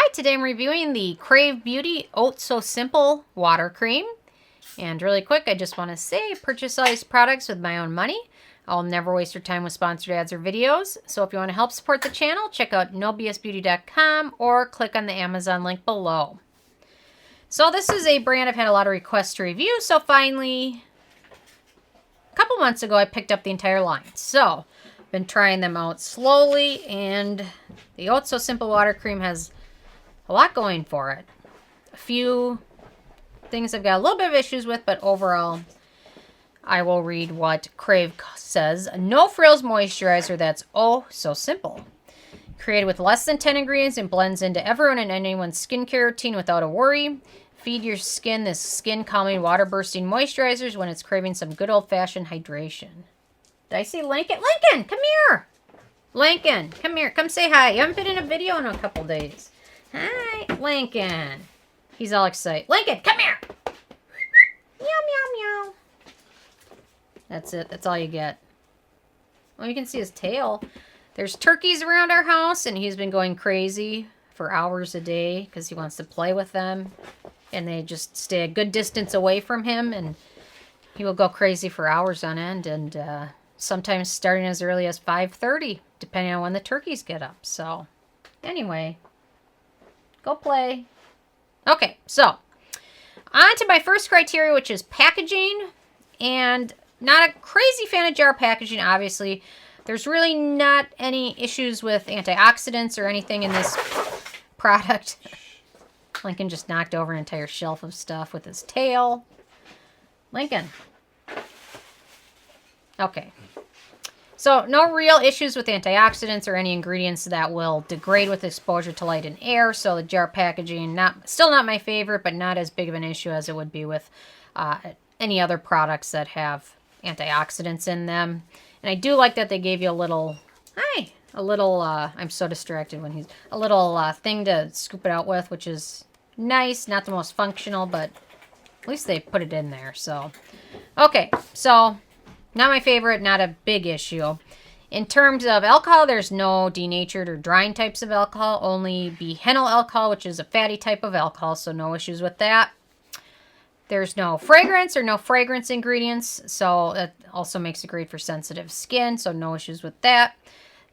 Hi, today I'm reviewing the Krave Beauty Oat So Simple Water Cream. And really quick, I just want to say I purchase all these products with my own money. I'll never waste your time with sponsored ads or videos. So if you want to help support the channel, check out nobsbeauty.com or click on the Amazon link below. So this is a brand I've had a lot of requests to review. So finally, a couple months ago, I picked up the entire line. So I've been trying them out slowly, and the Oat So Simple Water Cream has a lot going for it. A few things I've got a little bit of issues with, but overall, I will read what Krave says. No frills moisturizer that's oh so simple. Created with less than 10 ingredients and blends into everyone and anyone's skincare routine without a worry. Feed your skin this skin-calming, water-bursting moisturizers when it's craving some good old-fashioned hydration. Did I see Lincoln? Lincoln, come here! Lincoln, come here. Come say hi. You haven't been in a video in a couple days. Hi, Lincoln. He's all excited. Lincoln, come here! Meow, meow, meow. That's it. That's all you get. Well, you can see his tail. There's turkeys around our house, and he's been going crazy for hours a day because he wants to play with them. And they just stay a good distance away from him, and he will go crazy for hours on end, and sometimes starting as early as 5:30, depending on when the turkeys get up. So, anyway, go play. Okay, so on to my first criteria, which is packaging. And not a crazy fan of jar packaging, obviously. There's really not any issues with antioxidants or anything in this product. Lincoln just knocked over an entire shelf of stuff with his tail. Lincoln. Okay. So, no real issues with antioxidants or any ingredients that will degrade with exposure to light and air. So, the jar packaging, still not my favorite, but not as big of an issue as it would be with any other products that have antioxidants in them. And I do like that they gave you a little, I'm so distracted when a little thing to scoop it out with, which is nice. Not the most functional, but at least they put it in there. So, okay, so not my favorite, not a big issue. In terms of alcohol, there's no denatured or drying types of alcohol, only Behenyl alcohol, which is a fatty type of alcohol, so no issues with that. There's no fragrance or no fragrance ingredients, so that also makes it great for sensitive skin, so no issues with that.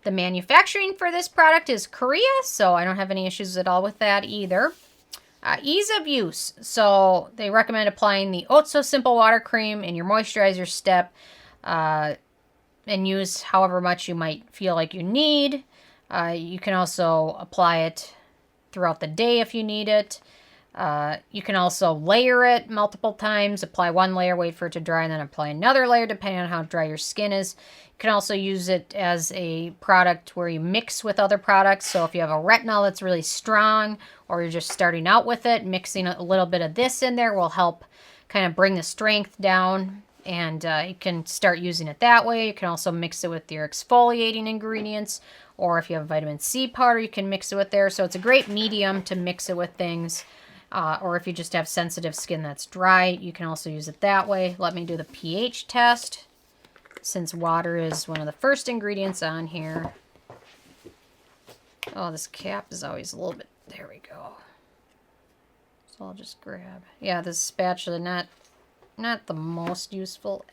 The manufacturing for this product is Korea, so I don't have any issues at all with that either. Ease of use, so they recommend applying the Oat So Simple Water Cream in your moisturizer step and use however much you might feel like you need. You can also apply it throughout the day if you need it. You can also layer it multiple times. Apply one layer, wait for it to dry, and then apply another layer depending on how dry your skin is. You can also use it as a product where you mix with other products. So if you have a retinol that's really strong or you're just starting out with it, mixing a little bit of this in there will help kind of bring the strength down, and you can start using it that way. You can also mix it with your exfoliating ingredients, or if you have vitamin C powder, you can mix it with there. So it's a great medium to mix it with things. Or if you just have sensitive skin that's dry, you can also use it that way. Let me do the pH test, since water is one of the first ingredients on here. Oh, this cap is always a little bit... There we go. So I'll just grab... Yeah, this spatula, not the most useful.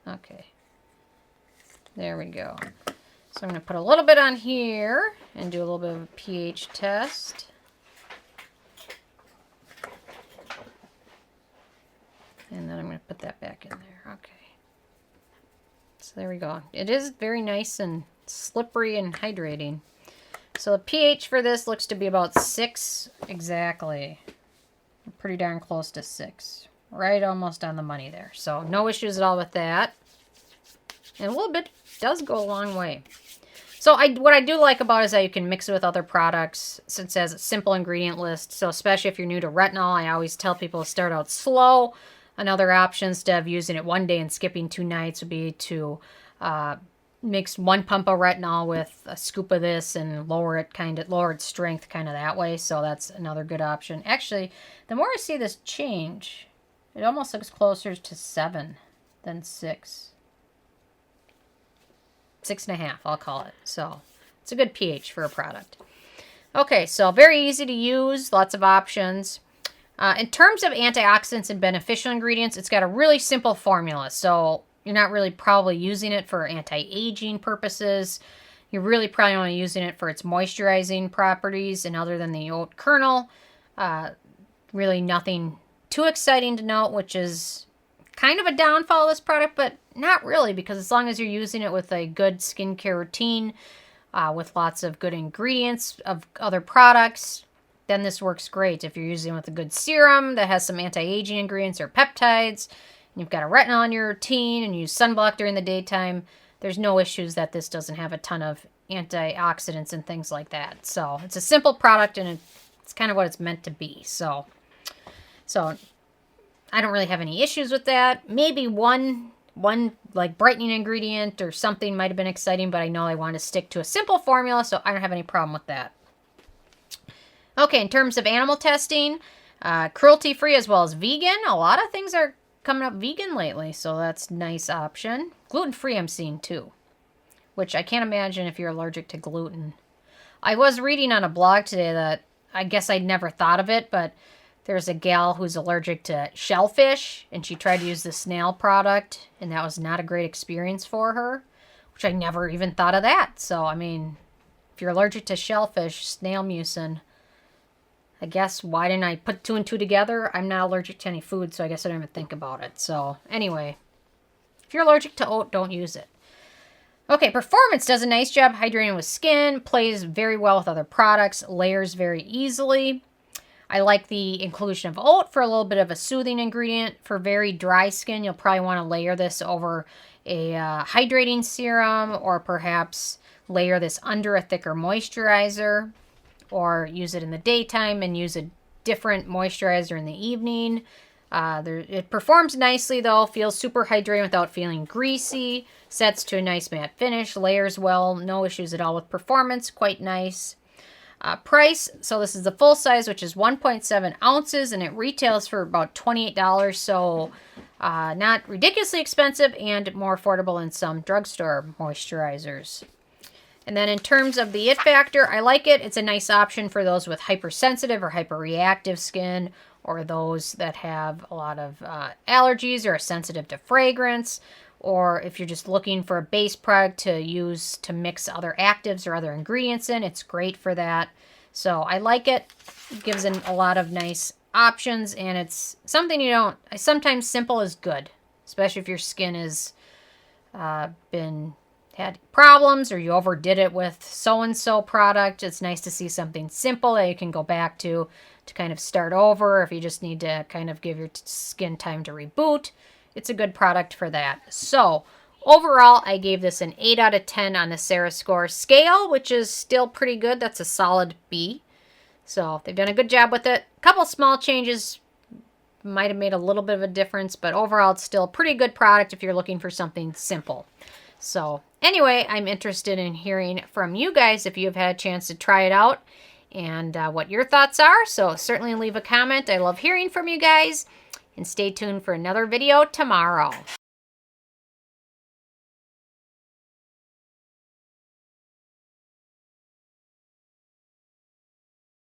Okay. There we go. So I'm going to put a little bit on here and do a little bit of a pH test. And then I'm going to put that back in there. Okay. So there we go. It is very nice and slippery and hydrating. So the pH for this looks to be about 6 exactly. Pretty darn close to 6. Right almost on the money there. So no issues at all with that. And a little bit does go a long way. So what I do like about it is that you can mix it with other products, since it has a simple ingredient list. So especially if you're new to retinol, I always tell people to start out slow. Another option, instead of using it one day and skipping 2 nights, would be to mix 1 pump of retinol with a scoop of this and lower its strength kind of that way. So that's another good option. Actually, the more I see this change, it almost looks closer to 7 than 6. 6.5, I'll call it. So it's a good pH for a product. Okay, so very easy to use, lots of options. In terms of antioxidants and beneficial ingredients, it's got a really simple formula. So you're not really probably using it for anti-aging purposes. You're really probably only using it for its moisturizing properties. And other than the oat kernel, really nothing too exciting to note, which is kind of a downfall of this product, but not really, because as long as you're using it with a good skincare routine, with lots of good ingredients of other products, then this works great. If you're using it with a good serum that has some anti-aging ingredients or peptides, and you've got a retinol in your routine and you use sunblock during the daytime, there's no issues that this doesn't have a ton of antioxidants and things like that. So it's a simple product, and it's kind of what it's meant to be. So I don't really have any issues with that. Maybe one like brightening ingredient or something might have been exciting, but I know I want to stick to a simple formula, so I don't have any problem with that. Okay, in terms of animal testing, cruelty-free as well as vegan. A lot of things are coming up vegan lately, so that's a nice option. Gluten-free I'm seeing too, which I can't imagine if you're allergic to gluten. I was reading on a blog today that I guess I'd never thought of it, but there's a gal who's allergic to shellfish, and she tried to use the snail product, and that was not a great experience for her, which I never even thought of that. So, I mean, if you're allergic to shellfish, snail mucin, I guess, why didn't I put two and two together? I'm not allergic to any food, so I guess I didn't even think about it. So, anyway, if you're allergic to oat, don't use it. Okay, Performance does a nice job hydrating with skin, plays very well with other products, layers very easily. I like the inclusion of oat for a little bit of a soothing ingredient. For very dry skin, you'll probably want to layer this over a hydrating serum, or perhaps layer this under a thicker moisturizer, or use it in the daytime and use a different moisturizer in the evening. It performs nicely though, feels super hydrating without feeling greasy, sets to a nice matte finish, layers well, no issues at all with performance, quite nice. Price, so this is the full size, which is 1.7 ounces, and it retails for about $28, so not ridiculously expensive and more affordable than some drugstore moisturizers. And then in terms of the it factor, I like it. It's a nice option for those with hypersensitive or hyperreactive skin, or those that have a lot of allergies or are sensitive to fragrance, or if you're just looking for a base product to use to mix other actives or other ingredients in, it's great for that. So I like it. It gives a lot of nice options, and it's something sometimes simple is good, especially if your skin has had problems or you overdid it with so-and-so product. It's nice to see something simple that you can go back to kind of start over if you just need to kind of give your skin time to reboot. It's a good product for that. So overall, I gave this an 8 out of 10 on the Sarah Score scale, which is still pretty good. That's a solid B. So they've done a good job with it. A couple small changes might have made a little bit of a difference, but overall it's still a pretty good product if you're looking for something simple. So anyway, I'm interested in hearing from you guys if you've had a chance to try it out and what your thoughts are. So certainly leave a comment. I love hearing from you guys. And stay tuned for another video tomorrow.